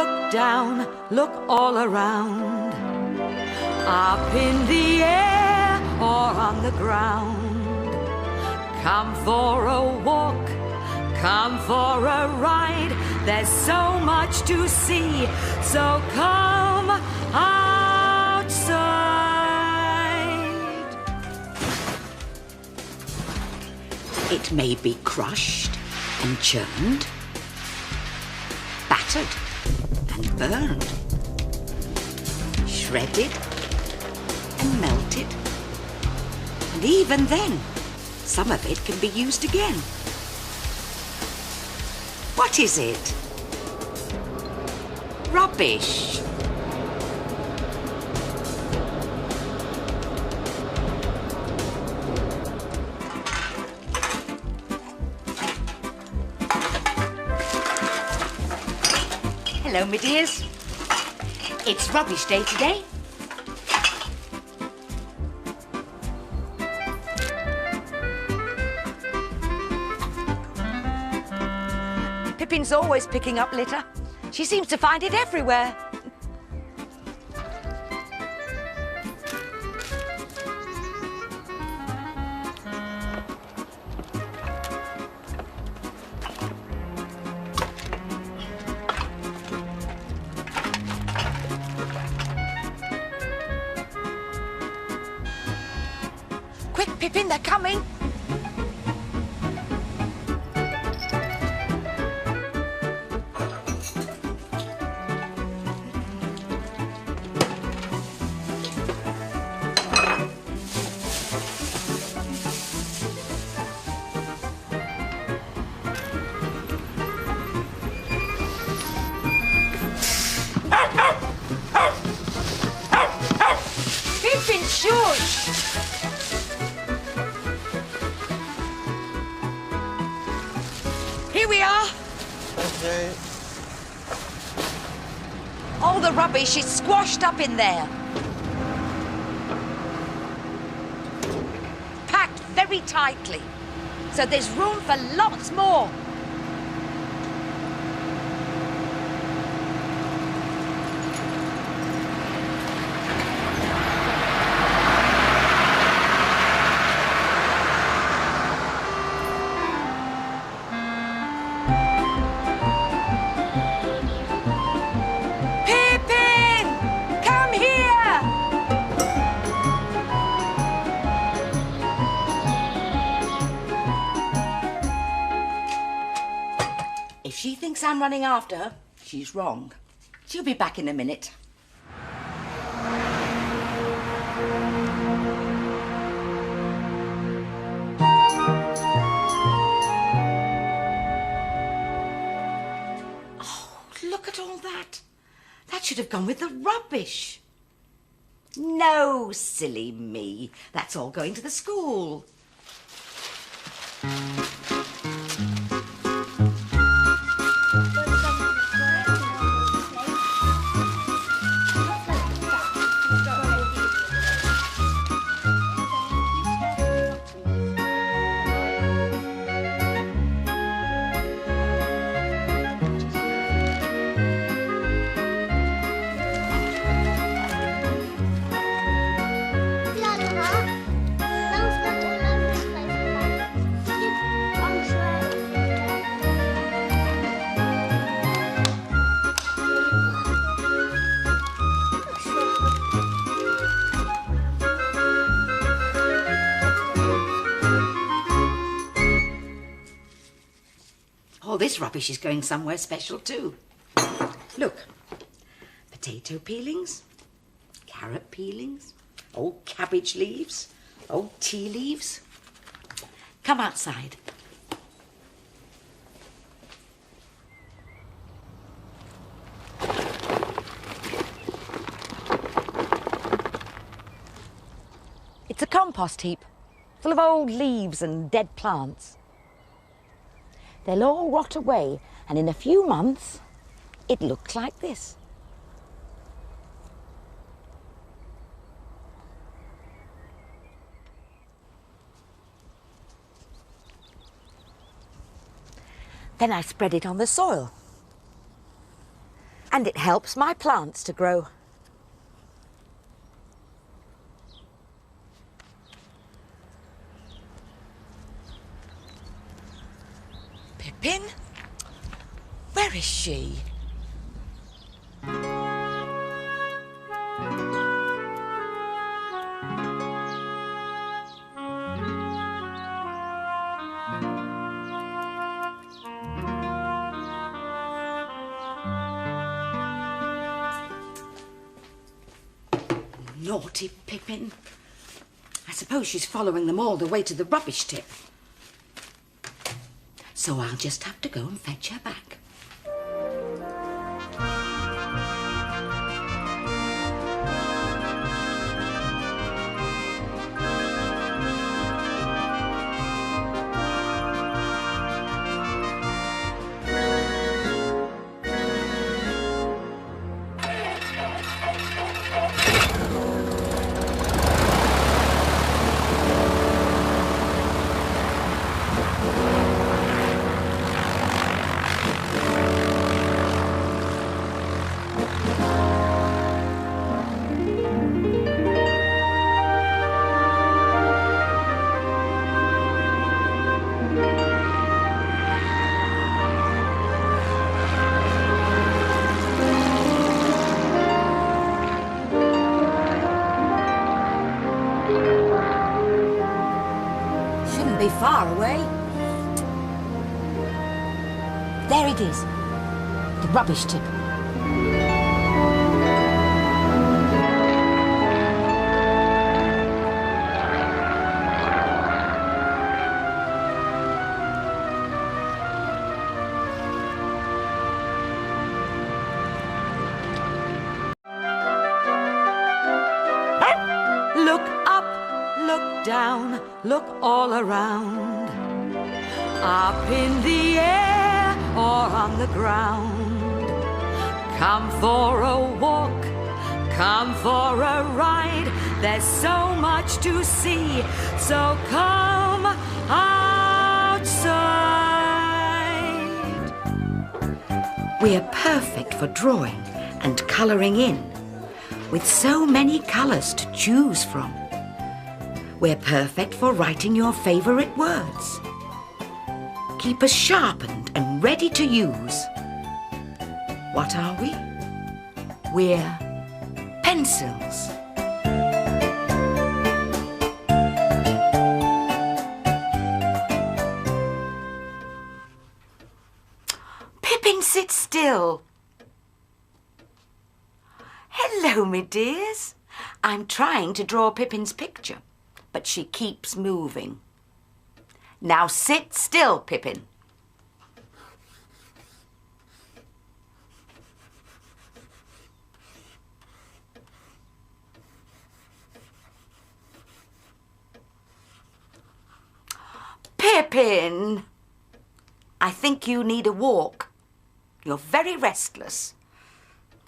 look down, look all around. Up in the air or on the ground. Come for a walk, come for a ride. There's so much to see, so come outside. It may be crushed and churned, battered and burned, shredded and melted. And even then, some of it can be used again. What is it? Rubbish. Hello, my dears. It's rubbish day today. Pippin's always picking up litter. She seems to find it everywhere. Quick, Pippin, they're coming. Pippin, shush! Here we are. Okay. All the rubbish is squashed up in there. Packed very tightly, so there's room for lots more. Pippin! Come here! If she thinks I'm running after her, she's wrong. She'll be back in a minute. Oh, look at all that. That should have gone with the rubbish. No, silly me. That's all going to the school. All this rubbish is going somewhere special too. Look, potato peelings, carrot peelings, old cabbage leaves, old tea leaves. Come outside. It's a compost heap, full of old leaves and dead plants. They'll all rot away, and in a few months, it looks like this. Then I spread it on the soil. And it helps my plants to grow. Pippin? Where is she? Naughty Pippin. I suppose she's following them all the way to the rubbish tip. So I'll just have to go and fetch her back. Be far away. There it is, the rubbish tip. Look up, look down, look all around. Up in the air or on the ground. Come for a walk, come for a ride. There's so much to see, so come outside. We're perfect for drawing and colouring in, with so many colours to choose from. We're perfect for writing your favourite words. Keep us sharpened and ready to use. What are we? We're pencils. Pippin, sit still. Hello, me dears. I'm trying to draw Pippin's picture, but she keeps moving. Now sit still, Pippin. Pippin! I think you need a walk. You're very restless.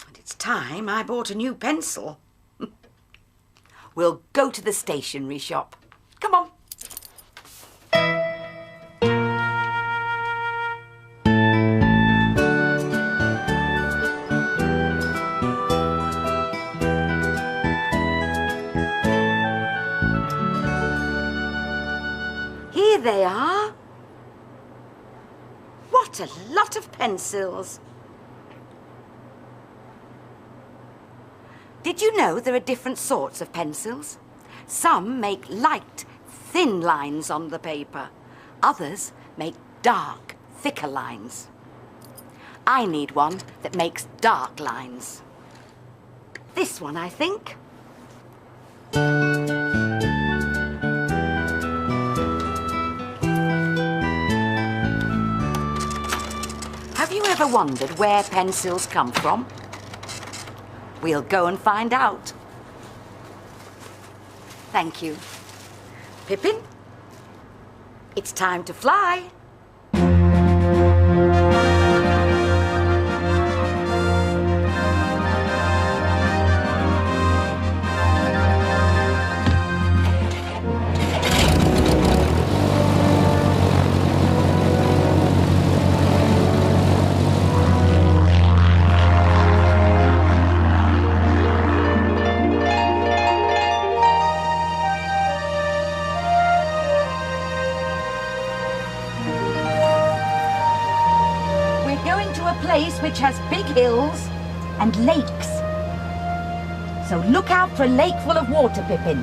And it's time I bought a new pencil. We'll go to the stationery shop. Come on. Here they are. What a lot of pencils. Did you know there are different sorts of pencils? Some make light, thin lines on the paper. Others make dark, thicker lines. I need one that makes dark lines. This one, I think. Have you ever wondered where pencils come from? We'll go and find out. Thank you. Pippin, it's time to fly. place which has big hills and lakes. So look out for a lake full of water, Pippin.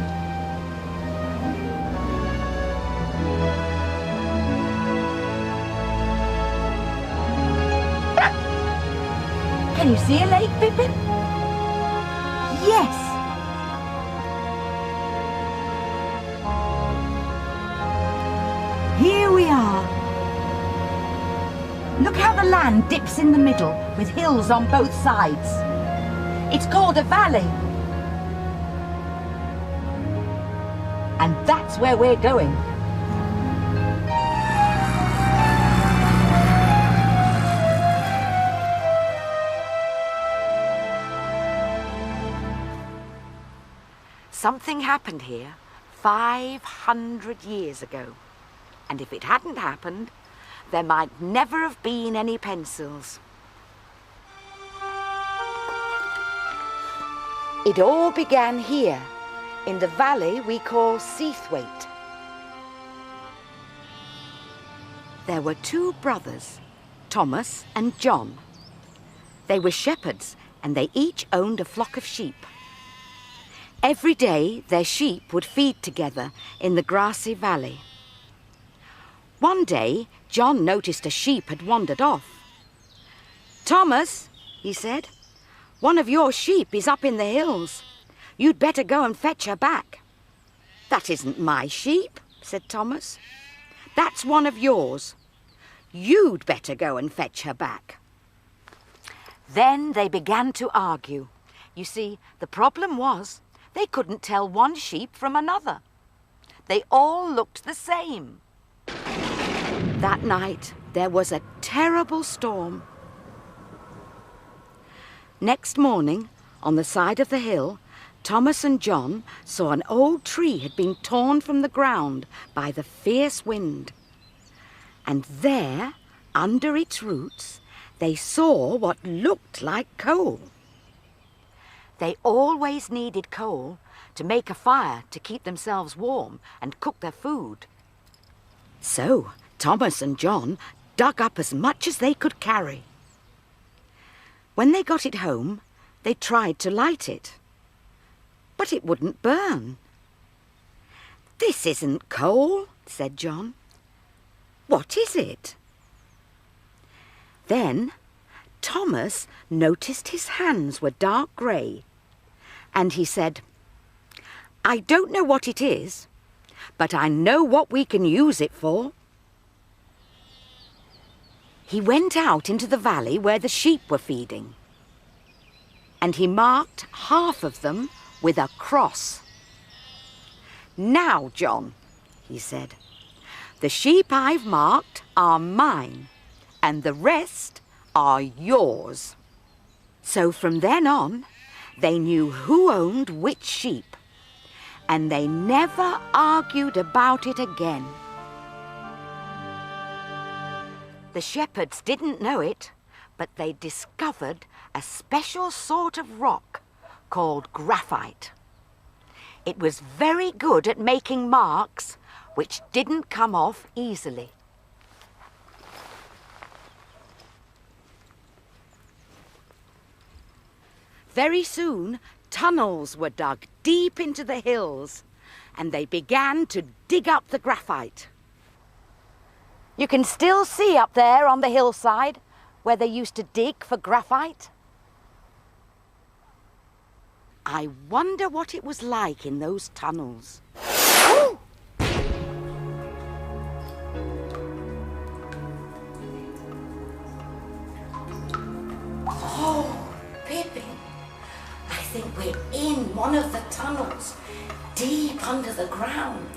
Can you see a lake, Pippin? Yes. Here we are. Look how the land dips in the middle with hills on both sides. It's called a valley. And that's where we're going. Something happened here 500 years ago. And if it hadn't happened, there might never have been any pencils. It all began here, in the valley we call Seathwaite. There were two brothers, Thomas and John. They were shepherds and they each owned a flock of sheep. Every day their sheep would feed together in the grassy valley. One day John noticed a sheep had wandered off. "Thomas," he said, "one of your sheep is up in the hills. You'd better go and fetch her back." "That isn't my sheep," said Thomas. "That's one of yours. You'd better go and fetch her back." Then they began to argue. You see, the problem was they couldn't tell one sheep from another. They all looked the same. That night there was a terrible storm. Next morning, on the side of the hill, Thomas and John saw an old tree had been torn from the ground by the fierce wind. And there, under its roots, they saw what looked like coal. They always needed coal to make a fire to keep themselves warm and cook their food. So Thomas and John dug up as much as they could carry. When they got it home, they tried to light it. But it wouldn't burn. "This isn't coal," said John. "What is it?" Then Thomas noticed his hands were dark grey, and he said, "I don't know what it is, but I know what we can use it for." He went out into the valley where the sheep were feeding, and he marked half of them with a cross. "Now, John," he said, "the sheep I've marked are mine, and the rest are yours." So from then on, they knew who owned which sheep, and they never argued about it again. The shepherds didn't know it, but they discovered a special sort of rock called graphite. It was very good at making marks which didn't come off easily. Very soon, tunnels were dug deep into the hills, and they began to dig up the graphite. You can still see up there on the hillside where they used to dig for graphite. I wonder what it was like in those tunnels. Oh, Pippin, I think we're in one of the tunnels, deep under the ground.